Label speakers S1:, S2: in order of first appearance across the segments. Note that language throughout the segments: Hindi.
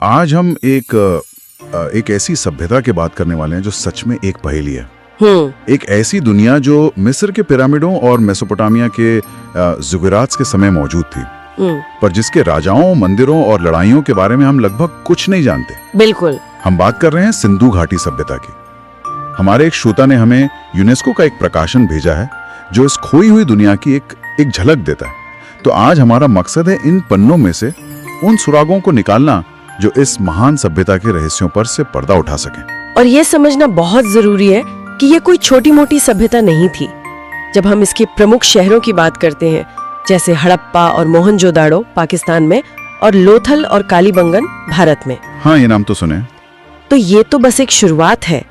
S1: आज हम एक ऐसी सभ्यता की बात करने वाले हैं जो सच में एक पहेली है। एक ऐसी दुनिया जो मिस्र के पिरामिडों और मेसोपोटामिया के ज़ुगराट्स के समय मौजूद थी, पर जिसके राजाओं, मंदिरों और लड़ाइयों के बारे में हम लगभग कुछ नहीं जानते।
S2: बिल्कुल।
S1: हम बात कर रहे हैं सिंधु घाटी सभ्यता की। हमारे एक श्रोता ने हमें यूनेस्को का एक प्रकाशन भेजा है जो इस खोई हुई दुनिया की एक झलक देता है। तो आज हमारा मकसद है इन पन्नों में से उन सुरागों को निकालना जो इस महान सभ्यता के रहस्यों पर से पर्दा उठा सकें।
S2: और ये समझना बहुत जरूरी है कि ये कोई छोटी मोटी सभ्यता नहीं थी। जब हम इसके प्रमुख शहरों की बात करते हैं, जैसे हड़प्पा और मोहनजोदाड़ो पाकिस्तान में और लोथल और कालीबंगन भारत में,
S1: हाँ, ये नाम तो सुने।
S2: तो ये तो बस एक शुरुआत है।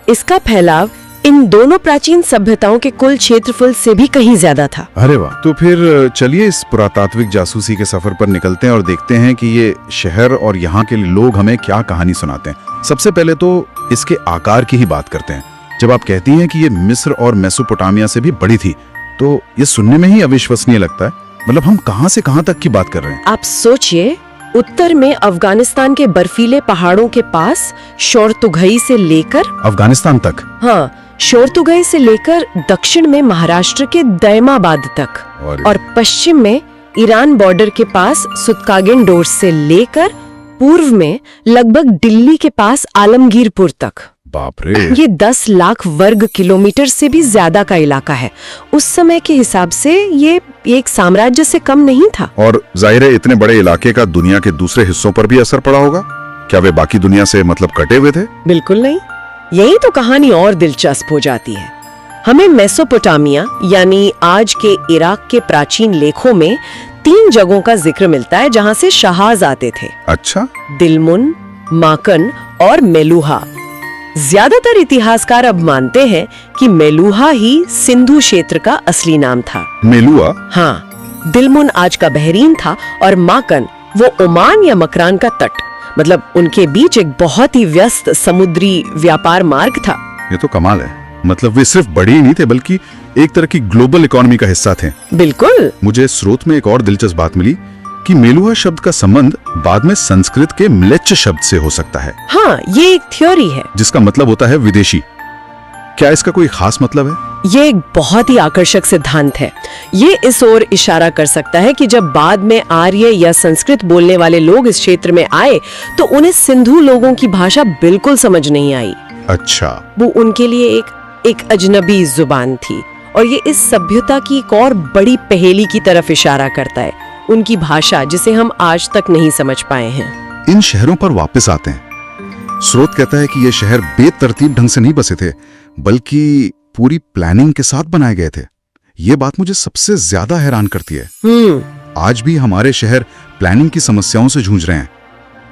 S2: इसका फैलाव इन दोनों प्राचीन सभ्यताओं के कुल क्षेत्रफल से भी कहीं ज्यादा था।
S1: अरे वाह! तो फिर चलिए इस पुरातात्विक जासूसी के सफर पर निकलते हैं और देखते हैं कि ये शहर और यहाँ के लोग हमें क्या कहानी सुनाते हैं। सबसे पहले तो इसके आकार की ही बात करते हैं। जब आप कहती हैं कि ये मिस्र और मेसोपोटामिया से भी बड़ी थी, तो ये सुनने में ही अविश्वसनीय लगता है। मतलब हम कहां से कहां तक की बात कर रहे हैं?
S2: आप सोचिए, उत्तर में अफगानिस्तान के बर्फीले पहाड़ों के पास शोरतुघई से लेकर
S1: अफगानिस्तान तक,
S2: हाँ, शोरतुघई से लेकर दक्षिण में महाराष्ट्र के दैमाबाद तक और पश्चिम में ईरान बॉर्डर के पास सुतकागिन डोर से लेकर पूर्व में लगभग दिल्ली के पास आलमगीरपुर तक।
S1: बाप रे!
S2: ये 10 लाख वर्ग किलोमीटर से भी ज्यादा का इलाका है। उस समय के हिसाब से ये एक साम्राज्य से कम नहीं था।
S1: और जाहिर है इतने बड़े इलाके का दुनिया के दूसरे हिस्सों पर भी असर पड़ा होगा। क्या वे बाकी दुनिया से मतलब कटे हुए थे?
S2: बिल्कुल नहीं। यही तो कहानी और दिलचस्प हो जाती है। हमें मेसोपोटामिया यानी आज के इराक के प्राचीन लेखों में 3 जगहों का जिक्र मिलता है जहाँ से शहाज आते थे।
S1: अच्छा।
S2: दिलमुन, माकन और मेलुहा। ज्यादातर इतिहासकार अब मानते हैं कि मेलुहा ही सिंधु क्षेत्र का असली नाम था।
S1: मेलुहा?
S2: हाँ, दिलमुन आज का बहरीन था और माकन वो ओमान या मकरान का तट, मतलब उनके बीच एक बहुत ही व्यस्त समुद्री व्यापार मार्ग था।
S1: ये तो कमाल है। मतलब वे सिर्फ बड़े ही नहीं थे बल्कि एक तरह की ग्लोबल इकोनॉमी का हिस्सा थे।
S2: बिल्कुल।
S1: मुझे स्रोत में एक और दिलचस्प बात मिली कि मेलुहा शब्द का संबंध बाद में संस्कृत के म्लेच्छ शब्द से हो सकता है।
S2: हाँ, ये एक थ्योरी है
S1: जिसका मतलब होता है विदेशी। क्या इसका कोई खास मतलब है?
S2: ये एक बहुत ही आकर्षक सिद्धांत है। ये इस ओर इशारा कर सकता है कि जब बाद में आर्य या संस्कृत बोलने वाले लोग इस क्षेत्र में आए तो उन्हें सिंधु लोगों की भाषा बिल्कुल समझ नहीं आई।
S1: अच्छा।
S2: वो उनके लिए एक अजनबी जुबान थी। और ये इस सभ्यता की एक और बड़ी पहेली की तरफ इशारा करता है, उनकी भाषा जिसे हम आज तक नहीं समझ पाए हैं।
S1: इन शहरों पर वापस आते हैं। स्रोत कहता है कि ये शहर बेतरतीब ढंग से नहीं बसे थे बल्कि पूरी प्लानिंग के साथ बनाए गए थे। ये बात मुझे सबसे ज्यादा हैरान करती है। आज भी हमारे शहर प्लानिंग की समस्याओं से जूझ रहे हैं।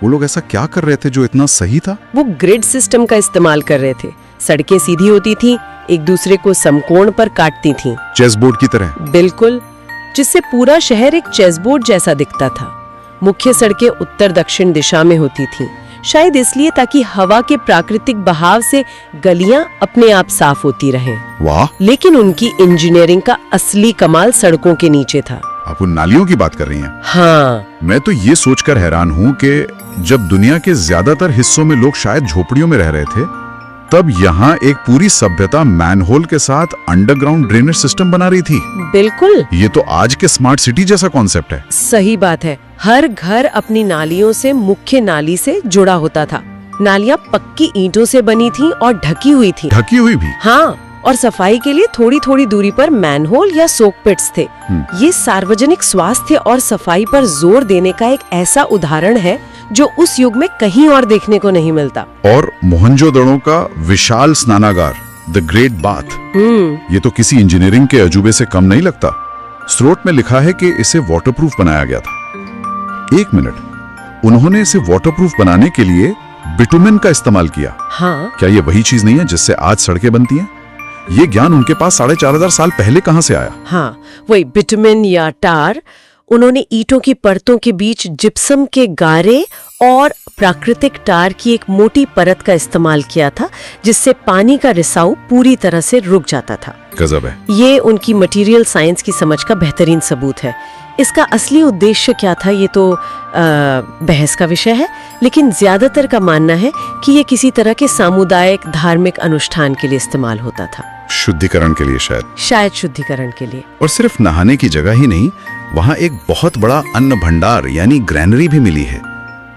S1: वो लोग ऐसा क्या कर रहे थे जो इतना सही था? वो
S2: ग्रिड सिस्टम का इस्तेमाल कर रहे थे। सड़कें सीधी होती थी, एक दूसरे को समकोण पर काटती थी,
S1: चेस बोर्ड की तरह।
S2: बिल्कुल, जिससे पूरा शहर एक चेस बोर्ड जैसा दिखता था। मुख्य सड़कें उत्तर दक्षिण दिशा में होती थीं, शायद इसलिए ताकि हवा के प्राकृतिक बहाव से गलियां अपने आप साफ होती रहें।
S1: वाह!
S2: लेकिन उनकी इंजीनियरिंग का असली कमाल सड़कों के नीचे था।
S1: आप उन नालियों की बात कर रही हैं?
S2: हाँ।
S1: मैं तो ये सोचकर हैरान हूँ कि जब दुनिया के ज्यादातर हिस्सों में लोग शायद झोपड़ियों में रह रहे थे, तब यहाँ एक पूरी सभ्यता मैनहोल के साथ अंडरग्राउंड ड्रेनेज सिस्टम बना रही थी।
S2: बिल्कुल।
S1: ये तो आज के स्मार्ट सिटी जैसा कॉन्सेप्ट है।
S2: सही बात है। हर घर अपनी नालियों से मुख्य नाली से जुड़ा होता था। नालियाँ पक्की ईंटों से बनी थीं और ढकी हुई थी।
S1: ढकी हुई भी?
S2: हाँ, और सफाई के लिए थोड़ी थोड़ी दूरी पर मैनहोल या सोक पिट्स थे। ये सार्वजनिक स्वास्थ्य और सफाई पर जोर देने का एक ऐसा उदाहरण है जो उस युग में कहीं और देखने को नहीं मिलता।
S1: और मोहनजोदड़ो का विशाल स्नानागार, द ग्रेट बाथ, ये तो किसी इंजीनियरिंग के अजूबे से कम नहीं लगता। स्रोत में लिखा है कि इसे वाटरप्रूफ बनाया गया था। एक मिनट, उन्होंने इसे वाटरप्रूफ बनाने के लिए बिटुमेन का इस्तेमाल किया।
S2: हाँ।
S1: क्या ये वही चीज नहीं है जिससे आज सड़कें बनती हैं? ये ज्ञान उनके पास 4500 साल पहले कहां से आया?
S2: हाँ, वही बिटुमेन या टार। उन्होंने ईंटों की परतों के बीच जिप्सम के गारे और प्राकृतिक टार की एक मोटी परत का इस्तेमाल किया था, जिससे पानी का रिसाव पूरी तरह से रुक जाता था।
S1: गजब है।
S2: ये उनकी मटेरियल साइंस की समझ का बेहतरीन सबूत है। इसका असली उद्देश्य क्या था ये तो बहस का विषय है, लेकिन ज्यादातर का मानना है कि ये किसी तरह के सामुदायिक धार्मिक अनुष्ठान के लिए इस्तेमाल होता था।
S1: शुद्धिकरण के लिए शायद
S2: शुद्धिकरण के लिए।
S1: और सिर्फ नहाने की जगह ही नहीं, वहाँ एक बहुत बड़ा अन्न भंडार यानी ग्रैनरी भी मिली है।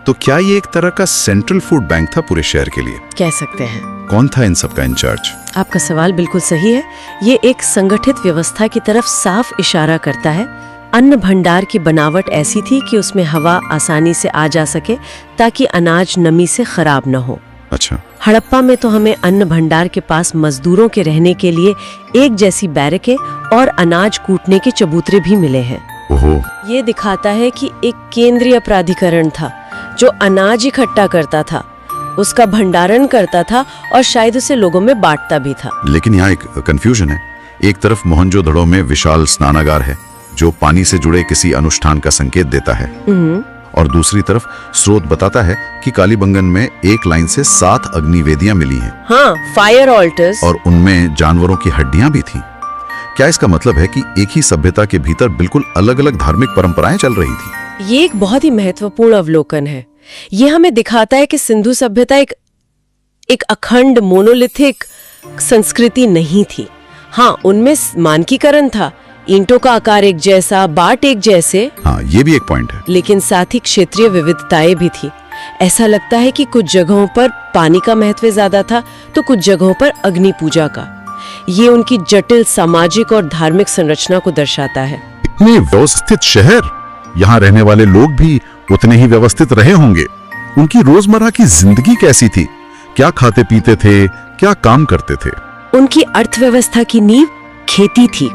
S1: तो क्या ये एक तरह का सेंट्रल फूड बैंक था पूरे शहर के लिए?
S2: कह सकते हैं।
S1: कौन था इन सब का इंचार्ज?
S2: आपका सवाल बिल्कुल सही है। ये एक संगठित व्यवस्था की तरफ साफ इशारा करता है। अन्न भंडार की बनावट ऐसी थी कि उसमें हवा आसानी से आ जा सके ताकि अनाज नमी से खराब न हो।
S1: अच्छा।
S2: हड़प्पा में तो हमें अन्न भंडार के पास मजदूरों के रहने के लिए एक जैसी बैरकें और अनाज कूटने के चबूतरे भी मिले हैं।
S1: ओहो।
S2: ये दिखाता है कि एक केंद्रीय प्राधिकरण था जो अनाज इकट्ठा करता था, उसका भंडारण करता था और शायद उसे लोगों में बांटता भी था।
S1: लेकिन यहाँ एक कंफ्यूजन है। एक तरफ मोहनजोदड़ो में विशाल स्नानागार है जो पानी से जुड़े किसी अनुष्ठान का संकेत देता है, और दूसरी तरफ स्रोत बताता है कि कालीबंगन में एक लाइन से 7 अग्निवेदियां मिली हैं।
S2: हाँ, फायर ऑल्टर्स।
S1: और उनमें जानवरों की हड्डियां भी थी। क्या इसका मतलब है कि एक ही सभ्यता के भीतर बिल्कुल अलग अलग धार्मिक परंपराएं चल रही थी?
S2: ये एक बहुत ही महत्वपूर्ण अवलोकन है। ये हमें दिखाता है कि सिंधु सभ्यता एक अखंड मोनोलिथिक संस्कृति नहीं थी। हाँ, उनमें मानकीकरण था, ईंटों का आकार एक जैसा, बाट एक जैसे।
S1: हाँ, ये भी एक पॉइंट है।
S2: लेकिन साथ ही क्षेत्रीय विविधताएं भी थी। ऐसा लगता है कि कुछ जगहों पर पानी का महत्व ज्यादा था तो कुछ जगहों पर अग्नि पूजा का। ये उनकी जटिल सामाजिक और धार्मिक संरचना को दर्शाता है।
S1: इतने व्यवस्थित शहर, यहाँ रहने वाले लोग भी उतने ही व्यवस्थित रहे होंगे। उनकी रोजमर्रा की जिंदगी कैसी थी? क्या खाते पीते थे? क्या काम करते थे?
S2: उनकी अर्थव्यवस्था की नींव खेती थी।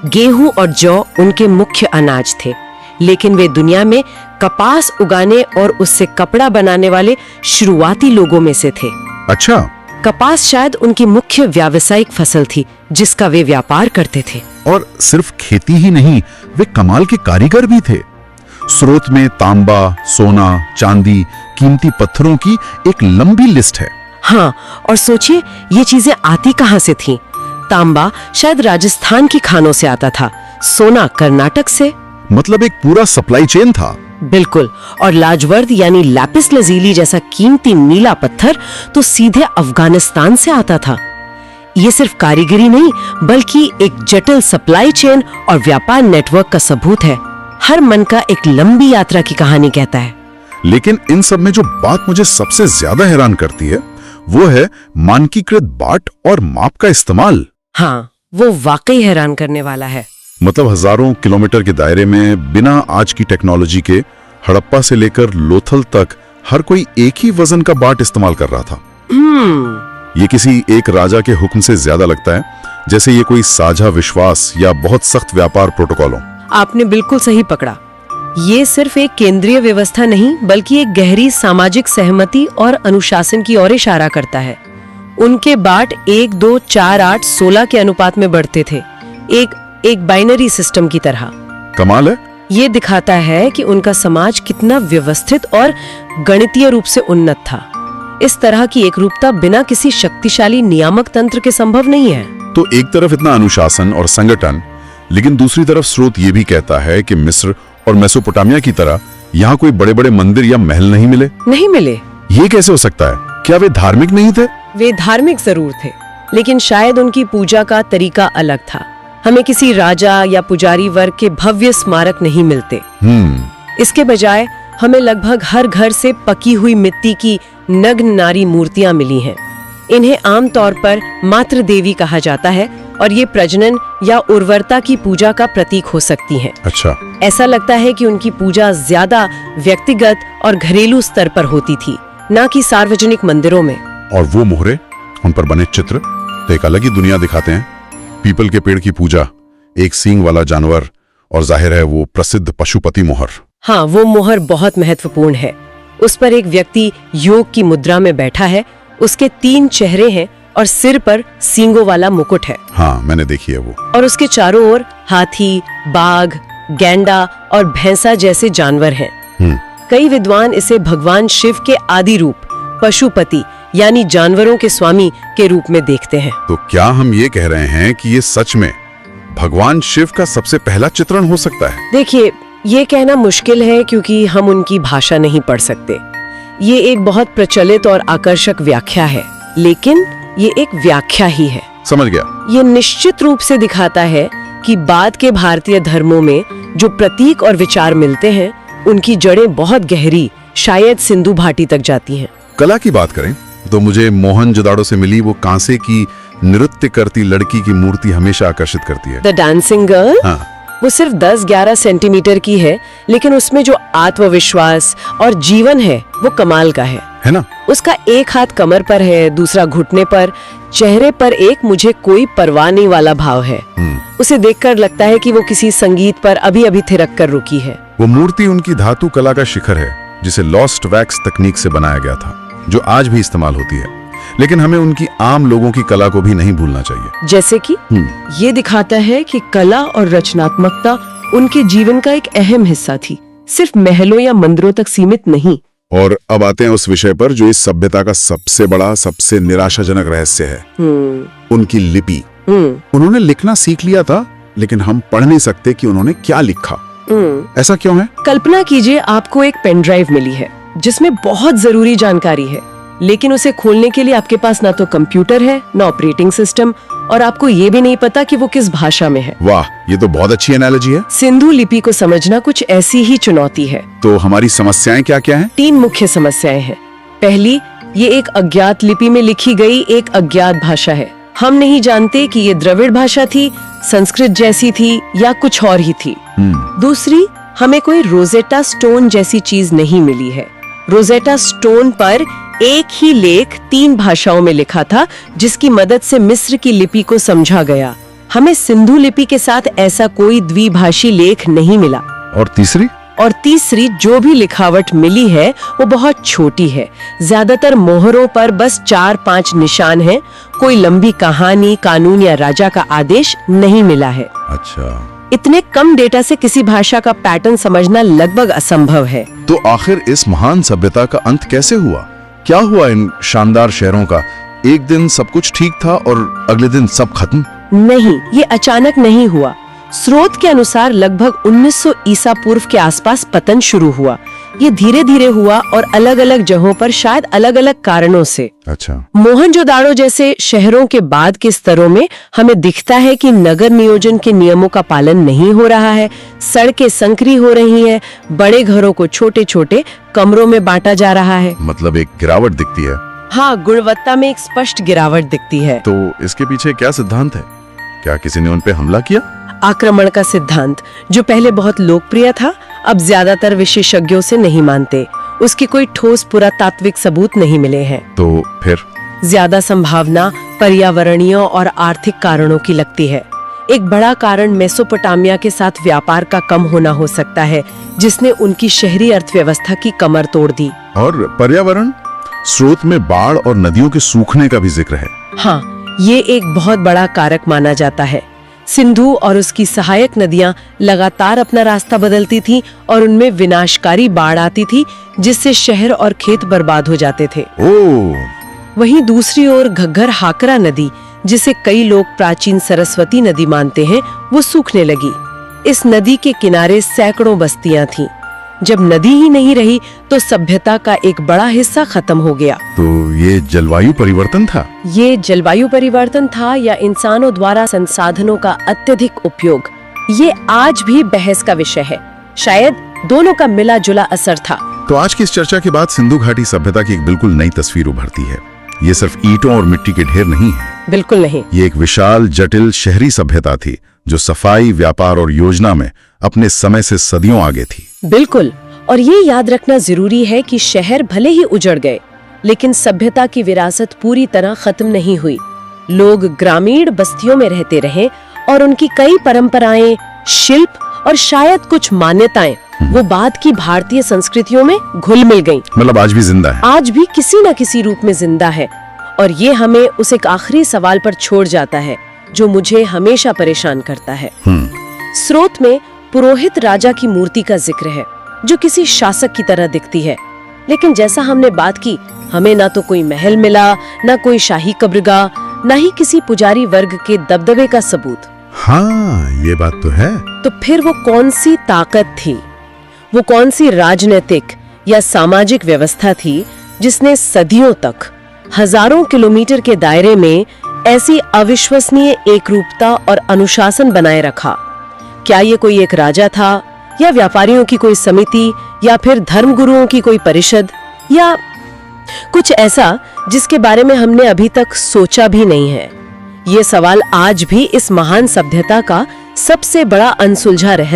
S2: गेहूं और जौ उनके मुख्य अनाज थे, लेकिन वे दुनिया में कपास उगाने और उससे कपड़ा बनाने वाले शुरुआती लोगों में से थे।
S1: अच्छा।
S2: कपास शायद उनकी मुख्य व्यावसायिक फसल थी जिसका वे व्यापार करते थे।
S1: और सिर्फ खेती ही नहीं, वे कमाल के कारीगर भी थे। स्रोत में तांबा, सोना, चांदी, कीमती पत्थरों की एक लंबी लिस्ट है।
S2: हाँ, और सोचिए ये चीजें आती कहाँ से थीं? तांबा शायद राजस्थान की खानों से आता था, सोना कर्नाटक से।
S1: मतलब एक पूरा सप्लाई चेन था।
S2: बिल्कुल। और लाजवर्द यानी लैपिस लजीली जैसा कीमती नीला पत्थर तो सीधे अफगानिस्तान से आता था। ये सिर्फ कारीगरी नहीं बल्कि एक जटिल सप्लाई चेन और व्यापार नेटवर्क का सबूत है। हर मन का एक लंबी यात्रा की कहानी कहता है।
S1: लेकिन इन सब में जो बात मुझे सबसे ज्यादा हैरान करती है वो है मानकीकृत बाट और माप का इस्तेमाल।
S2: हाँ, वो वाकई हैरान करने वाला है।
S1: मतलब हजारों किलोमीटर के दायरे में बिना आज की टेक्नोलॉजी के हड़प्पा से लेकर लोथल तक हर कोई एक ही वजन का बाट इस्तेमाल कर रहा था। ये किसी एक राजा के हुक्म से ज्यादा लगता है जैसे ये कोई साझा विश्वास या बहुत सख्त व्यापार प्रोटोकॉल हो। आपने
S2: बिल्कुल सही पकड़ा। ये सिर्फ एक केंद्रीय व्यवस्था नहीं बल्कि एक गहरी सामाजिक सहमति और अनुशासन की ओर इशारा करता है। उनके बाट 1, 2, 4, 8, 16 के अनुपात में बढ़ते थे, एक बाइनरी सिस्टम की तरह।
S1: कमाल है।
S2: ये दिखाता है कि उनका समाज कितना व्यवस्थित और गणितीय रूप से उन्नत था। इस तरह की एकरूपता बिना किसी शक्तिशाली नियामक तंत्र के संभव नहीं है।
S1: तो एक तरफ इतना अनुशासन और संगठन, लेकिन दूसरी तरफ स्रोत ये भी कहता है कि मिस्र और मेसोपोटामिया की तरह यहाँ कोई बड़े बड़े मंदिर या महल नहीं मिले। ये कैसे हो सकता है? क्या वे धार्मिक नहीं थे?
S2: वे धार्मिक जरूर थे, लेकिन शायद उनकी पूजा का तरीका अलग था। हमें किसी राजा या पुजारी वर्ग के भव्य स्मारक नहीं मिलते। इसके बजाय हमें लगभग हर घर से पकी हुई मिट्टी की नग्न नारी मूर्तियां मिली हैं। इन्हें आमतौर पर मातृ देवी कहा जाता है और ये प्रजनन या उर्वरता की पूजा का प्रतीक हो सकती हैं।
S1: अच्छा।
S2: ऐसा लगता है कि उनकी पूजा ज्यादा व्यक्तिगत और घरेलू स्तर पर होती थी, न कि सार्वजनिक मंदिरों में।
S1: और वो मोहरे, उन पर बने चित्र तो एक अलग ही दुनिया दिखाते हैं। पीपल के पेड़ की पूजा, एक सींग वाला जानवर, और जाहिर है वो प्रसिद्ध पशुपति मोहर।
S2: हाँ, वो मोहर बहुत महत्वपूर्ण है। उस पर एक व्यक्ति योग की मुद्रा में बैठा है, उसके 3 चेहरे हैं और सिर पर सींगों वाला मुकुट है।
S1: हाँ, मैंने देखी है वो।
S2: और उसके चारों ओर हाथी, बाघ, गैंडा और भैंसा जैसे जानवर हैं। कई विद्वान इसे भगवान शिव के आदि रूप पशुपति यानी जानवरों के स्वामी के रूप में देखते हैं।
S1: तो क्या हम ये कह रहे हैं कि ये सच में भगवान शिव का सबसे पहला चित्रण हो सकता है?
S2: देखिए, ये कहना मुश्किल है क्योंकि हम उनकी भाषा नहीं पढ़ सकते। ये एक बहुत प्रचलित और आकर्षक व्याख्या है, लेकिन ये एक व्याख्या ही है।
S1: समझ गया।
S2: ये निश्चित रूप से दिखाता है कि बाद के भारतीय धर्मों में जो प्रतीक और विचार मिलते हैं, उनकी जड़ें बहुत गहरी, शायद सिंधु घाटी तक जाती हैं।
S1: कला की बात करें तो मुझे मोहनजोदाड़ो से मिली वो कांसे की नृत्य करती लड़की की मूर्ति हमेशा आकर्षित करती है।
S2: The dancing girl?
S1: हाँ।
S2: वो सिर्फ 10-11 सेंटीमीटर की है, लेकिन उसमें जो आत्मविश्वास और जीवन है वो कमाल का है
S1: ना?
S2: उसका एक हाथ कमर पर है, दूसरा घुटने पर, चेहरे पर एक मुझे कोई परवाह नहीं वाला भाव है। उसे देखकर लगता है कि वो किसी संगीत पर अभी अभी थिरक कर रुकी है।
S1: वो मूर्ति उनकी धातु कला का शिखर है, जिसे लॉस्ट वैक्स तकनीक से बनाया गया था, जो आज भी इस्तेमाल होती है। लेकिन हमें उनकी आम लोगों की कला को भी नहीं भूलना चाहिए।
S2: जैसे कि ये दिखाता है कि कला और रचनात्मकता उनके जीवन का एक अहम हिस्सा थी, सिर्फ महलों या मंदिरों तक सीमित नहीं।
S1: और अब आते हैं उस विषय पर जो इस सभ्यता का सबसे बड़ा, सबसे निराशाजनक रहस्य है, उनकी लिपि। उन्होंने लिखना सीख लिया था, लेकिन हम पढ़ नहीं सकते कि उन्होंने क्या लिखा। ऐसा क्यों है?
S2: कल्पना कीजिए, आपको एक पेन ड्राइव मिली है जिसमें बहुत जरूरी जानकारी है, लेकिन उसे खोलने के लिए आपके पास ना तो कंप्यूटर है, ना ऑपरेटिंग सिस्टम, और आपको ये भी नहीं पता कि वो किस भाषा में है।
S1: वाह, ये तो बहुत अच्छी एनालॉजी है।
S2: सिंधु लिपि को समझना कुछ ऐसी ही चुनौती है।
S1: तो हमारी समस्याएं क्या क्या हैं?
S2: 3 मुख्य समस्याएं हैं। पहली, ये एक अज्ञात लिपि में लिखी गई एक अज्ञात भाषा है। हम नहीं जानते कि ये द्रविड़ भाषा थी, संस्कृत जैसी थी या कुछ और ही थी। दूसरी, हमें कोई रोजेटा स्टोन जैसी चीज नहीं मिली है। रोजेटा स्टोन पर एक ही लेख 3 भाषाओं में लिखा था, जिसकी मदद से मिस्र की लिपि को समझा गया। हमें सिंधु लिपि के साथ ऐसा कोई द्विभाषी लेख नहीं मिला।
S1: और तीसरी, जो भी लिखावट मिली है वो बहुत छोटी है। ज्यादातर मोहरों पर बस 4-5 निशान हैं। कोई लंबी कहानी, कानून या राजा का आदेश नहीं मिला है। अच्छा।
S2: इतने कम डेटा से किसी भाषा का पैटर्न समझना लगभग असंभव है।
S1: तो आखिर इस महान सभ्यता का अंत कैसे हुआ? क्या हुआ इन शानदार शहरों का? एक दिन सब कुछ ठीक था और अगले दिन सब खत्म?
S2: नहीं, ये अचानक नहीं हुआ। स्रोत के अनुसार लगभग 1900 ईसा पूर्व के आसपास पतन शुरू हुआ। ये धीरे धीरे हुआ और अलग अलग जगहों पर शायद अलग अलग कारणों से।
S1: अच्छा।
S2: मोहनजोदाड़ो जैसे शहरों के बाद के स्तरों में हमें दिखता है कि नगर नियोजन के नियमों का पालन नहीं हो रहा है, सड़कें संकरी हो रही हैं, बड़े घरों को छोटे छोटे कमरों में बांटा जा रहा है।
S1: मतलब एक गिरावट दिखती है।
S2: हाँ, गुणवत्ता में एक स्पष्ट गिरावट दिखती है।
S1: तो इसके पीछे क्या सिद्धांत है? क्या किसी ने उन पे हमला किया?
S2: आक्रमण का सिद्धांत, जो पहले बहुत लोकप्रिय था, अब ज्यादातर विशेषज्ञों से नहीं मानते। उसकी कोई ठोस पुरातात्विक सबूत नहीं मिले हैं।
S1: तो फिर
S2: ज्यादा संभावना पर्यावरणीय और आर्थिक कारणों की लगती है। एक बड़ा कारण मेसोपोटामिया के साथ व्यापार का कम होना हो सकता है, जिसने उनकी शहरी अर्थव्यवस्था की कमर तोड़ दी।
S1: और पर्यावरण, स्रोत में बाढ़ और नदियों के सूखने का भी जिक्र है।
S2: हाँ, ये एक बहुत बड़ा कारक माना जाता है। सिंधु और उसकी सहायक नदियां लगातार अपना रास्ता बदलती थीं और उनमें विनाशकारी बाढ़ आती थी, जिससे शहर और खेत बर्बाद हो जाते थे। वहीं दूसरी ओर घग्गर हाकरा नदी, जिसे कई लोग प्राचीन सरस्वती नदी मानते हैं, वो सूखने लगी। इस नदी के किनारे सैकड़ों बस्तियां थीं। जब नदी ही नहीं रही तो सभ्यता का एक बड़ा हिस्सा खत्म हो गया।
S1: तो ये जलवायु परिवर्तन था?
S2: ये जलवायु परिवर्तन था या इंसानों द्वारा संसाधनों का अत्यधिक उपयोग, ये आज भी बहस का विषय है। शायद दोनों का मिला जुला असर था।
S1: तो आज की इस चर्चा के बाद सिंधु घाटी सभ्यता की एक बिल्कुल नई तस्वीर उभरती है। ये सिर्फ ईंटों और मिट्टी के ढेर नहीं है।
S2: बिल्कुल नहीं।
S1: ये एक विशाल, जटिल शहरी सभ्यता थी, जो सफाई, व्यापार और योजना में अपने समय से सदियों आगे थी।
S2: बिल्कुल। और ये याद रखना जरूरी है कि शहर भले ही उजड़ गए, लेकिन सभ्यता की विरासत पूरी तरह खत्म नहीं हुई। लोग ग्रामीण बस्तियों में रहते रहे और उनकी कई परंपराएं, शिल्प और शायद कुछ मान्यताएं वो बाद की भारतीय संस्कृतियों में घुल मिल गईं।
S1: मतलब आज भी जिंदा है।
S2: आज भी किसी न किसी रूप में जिंदा है। और ये हमें उस एक आखिरी सवाल पर छोड़ जाता है जो मुझे हमेशा परेशान करता है। स्रोत में पुरोहित राजा की मूर्ति का जिक्र है, जो किसी शासक की तरह दिखती है। लेकिन जैसा हमने बात की, हमें ना तो कोई महल मिला, ना कोई शाही कब्रगाह, ना ही किसी पुजारी वर्ग के दबदबे का सबूत।
S3: हाँ, ये बात तो है।
S2: तो फिर वो कौन सी ताकत थी, वो कौन सी राजनीतिक या सामाजिक व्यवस्था थी जिसने सदियों तक, हजारों किलोमीटर के दायरे में ऐसी अविश्वसनीय एकरूपता और अनुशासन बनाए रखा? क्या ये कोई एक राजा था, या व्यापारियों की कोई समिति, या फिर धर्मगुरुओं की कोई परिषद, या कुछ ऐसा जिसके बारे में हमने अभी तक सोचा भी नहीं है? ये सवाल आज भी इस महान सभ्यता का सबसे बड़ा अनसुलझा रहस्य